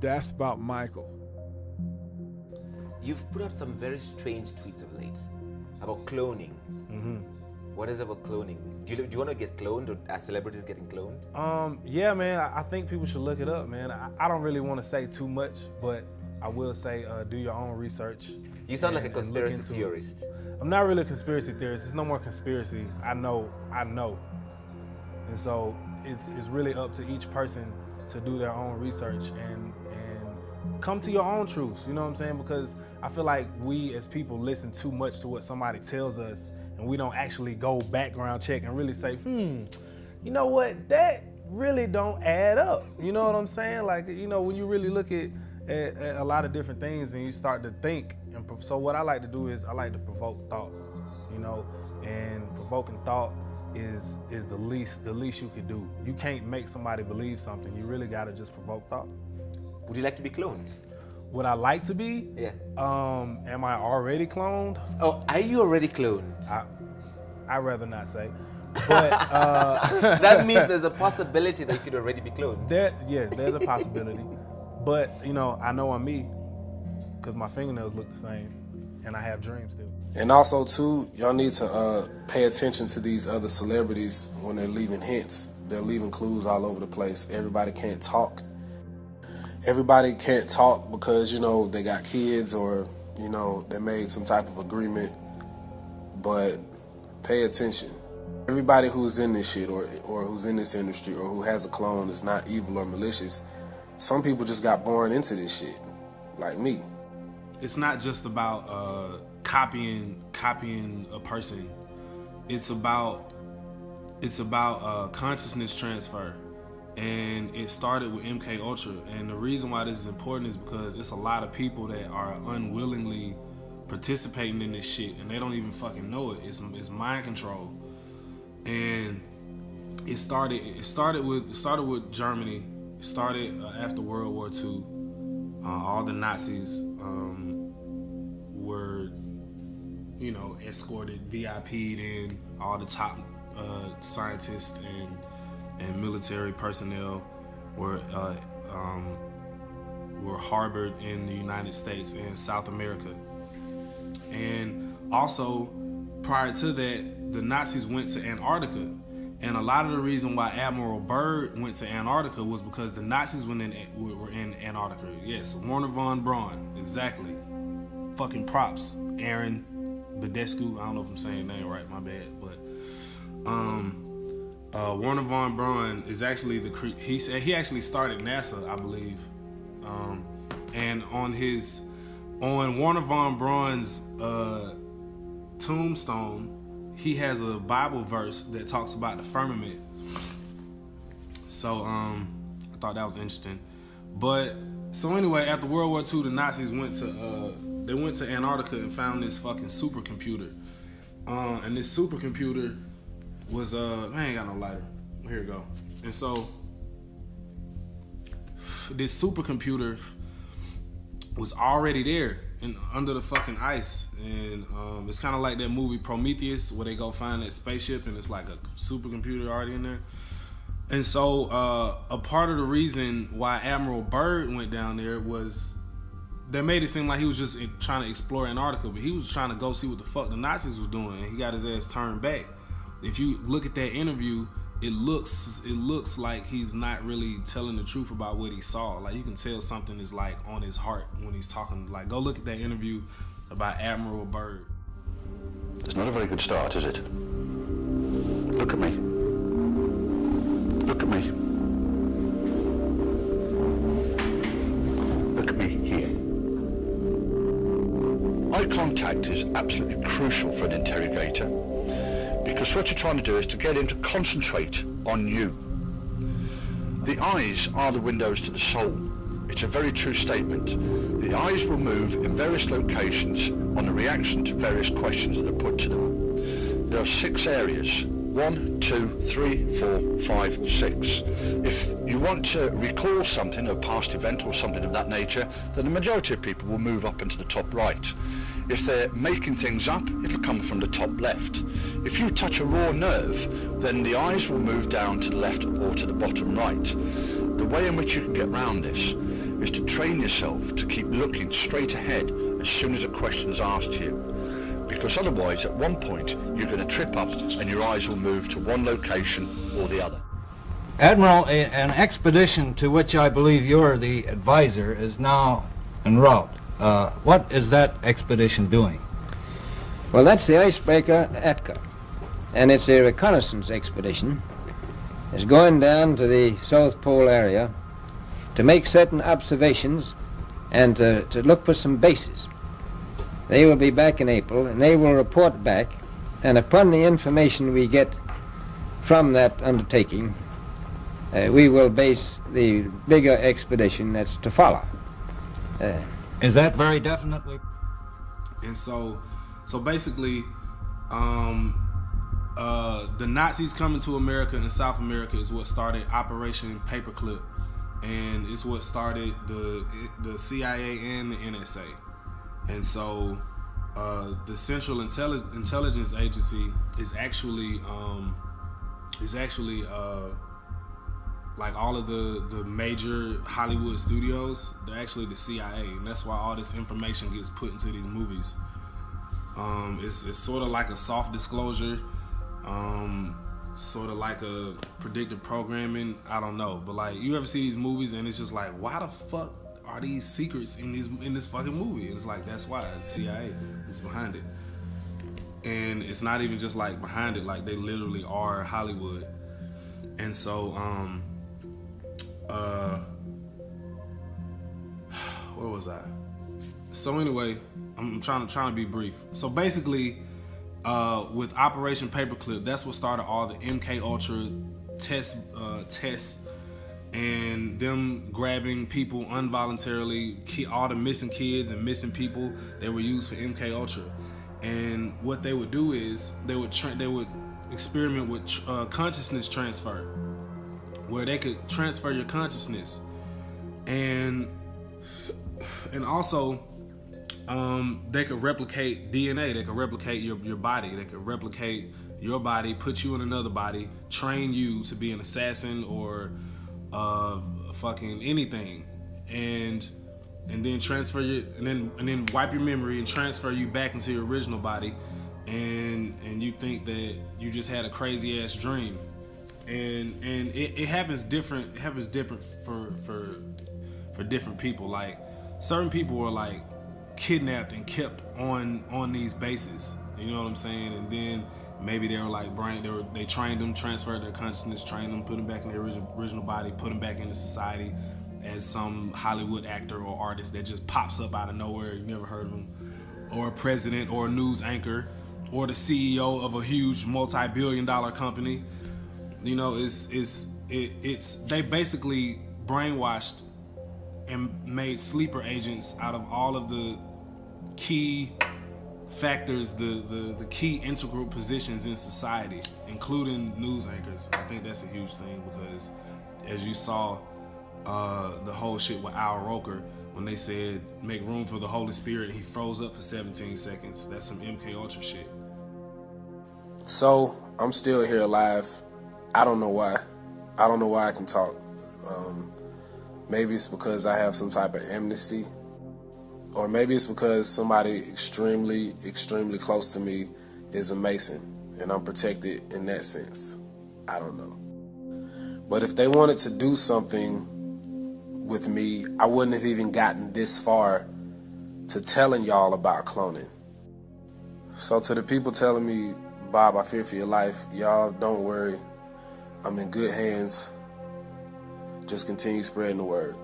That's about Michael. You've put out some very strange tweets of late about cloning. Mm-hmm. What is it about cloning? Do you want to get cloned, or are celebrities getting cloned? Yeah, man, I think people should look it up, man. I don't really want to say too much, but I will say do your own research. You sound like a conspiracy theorist. I'm not really a conspiracy theorist. It's no more conspiracy. I know. And so it's really up to each person to do their own research and come to your own truths, you know what I'm saying? Because I feel like we as people listen too much to what somebody tells us, and we don't actually go background check and really say, you know what, that really don't add up. You know what I'm saying? Like, you know, when you really look at a lot of different things and you start to think, and so what I like to do is I like to provoke thought, you know, and provoking thought is the least you could do. You can't make somebody believe something. You really gotta just provoke thought. Would you like to be cloned? Would I like to be? Yeah. Am I already cloned? Oh, are you already cloned? I'd rather not say. But that means there's a possibility that you could already be cloned. Yes, there's a possibility. But, you know I'm me because my fingernails look the same and I have dreams still. And also, too, y'all need to pay attention to these other celebrities when they're leaving hints. They're leaving clues all over the place. Everybody can't talk. Everybody can't talk because, you know, they got kids or, you know, they made some type of agreement. But pay attention. Everybody who's in this shit or who's in this industry or who has a clone is not evil or malicious. Some people just got born into this shit, like me. It's not just about copying a person. It's about consciousness transfer. And it started with MK Ultra. And the reason why this is important is because it's a lot of people that are unwillingly participating in this shit and they don't even fucking know it. It's mind control. And it started with Germany. It started after World War II. All the Nazis were, you know, escorted, VIP'd in. All the top scientists and military personnel were harbored in the United States and South America. And also, prior to that, the Nazis went to Antarctica. And a lot of the reason why Admiral Byrd went to Antarctica was because the Nazis were in Antarctica. Yes, Wernher von Braun, exactly. Fucking props, Aaron Badescu. I don't know if I'm saying the name right, my bad. But Wernher von Braun is actually he actually started NASA, I believe. And on Wernher von Braun's tombstone, he has a Bible verse that talks about the firmament. So I thought that was interesting. But so anyway, after World War II, the Nazis went to Antarctica and found this fucking supercomputer. And this supercomputer was I ain't got no lighter. Here we go. And so this supercomputer was already there and under the fucking ice. And it's kind of like that movie Prometheus where they go find that spaceship and it's like a supercomputer already in there. And so a part of the reason why Admiral Byrd went down there was they made it seem like he was just trying to explore Antarctica, but he was trying to go see what the fuck the Nazis was doing, and he got his ass turned back. If you look at that interview, it looks like he's not really telling the truth about what he saw. Like, you can tell something is like on his heart when he's talking. Like, go look at that interview about Admiral Byrd. It's not a very good start, is it? Look at me. Look at me. Look at me here. Eye contact is absolutely crucial for an interrogator, because what you're trying to do is to get him to concentrate on you. The eyes are the windows to the soul. It's a very true statement. The eyes will move in various locations on a reaction to various questions that are put to them. There are 6 areas. 1, 2, 3, 4, 5, 6. If you want to recall something, a past event or something of that nature, then the majority of people will move up into the top right. If they're making things up, it'll come from the top left. If you touch a raw nerve, then the eyes will move down to the left or to the bottom right. The way in which you can get around this is to train yourself to keep looking straight ahead as soon as a question is asked to you. Because otherwise, at one point, you're going to trip up and your eyes will move to one location or the other. Admiral, an expedition to which I believe you're the advisor is now en route. What is that expedition doing? Well, that's the icebreaker Atka, and it's a reconnaissance expedition. It's going down to the South Pole area to make certain observations and to look for some bases. They will be back in April, and they will report back, and upon the information we get from that undertaking, we will base the bigger expedition that's to follow. Is that very definitely? And so basically, the Nazis coming to America and South America is what started Operation Paperclip, and it's what started the CIA and the NSA. And so the Central Intelligence Agency is actually like all of the major Hollywood studios. They're actually the CIA, and that's why all this information gets put into these movies. It's sort of like a soft disclosure, sort of like a predictive programming. I don't know, but like you ever see these movies and it's just like, why the fuck are these secrets in this fucking movie? It's like, that's why the CIA is behind it, and it's not even just like behind it, like they literally are Hollywood. And so where was I? So anyway, I'm trying to be brief. So basically, with Operation Paperclip, that's what started all the MK Ultra tests and them grabbing people involuntarily, all the missing kids and missing people that were used for MK Ultra. And what they would do is they would experiment with consciousness transfer, where they could transfer your consciousness, and also they could replicate DNA. They could replicate your body. They could replicate your body, put you in another body, train you to be an assassin or fucking anything, and then transfer you, and then wipe your memory and transfer you back into your original body, and you think that you just had a crazy ass dream, and it happens different. It happens different for different people. Like certain people were like kidnapped and kept on these bases. You know what I'm saying? And then maybe they were like they trained them, transferred their consciousness, trained them, put them back in their original body, put them back into society as some Hollywood actor or artist that just pops up out of nowhere. You never heard of them, or a president or a news anchor or the CEO of a huge multi-billion-dollar company. You know, it's they basically brainwashed and made sleeper agents out of all of the key factors, the key integral positions in society, including news anchors. I think that's a huge thing because, as you saw, the whole shit with Al Roker, when they said make room for the Holy Spirit, he froze up for 17 seconds. That's some MK Ultra shit. So I'm still here alive. I don't know why. I don't know why I can talk. Maybe it's because I have some type of amnesty, or maybe it's because somebody extremely, extremely close to me is a Mason and I'm protected in that sense. I don't know. But if they wanted to do something with me, I wouldn't have even gotten this far to telling y'all about cloning. So to the people telling me, Bob, I fear for your life, y'all don't worry. I'm in good hands. Just continue spreading the word.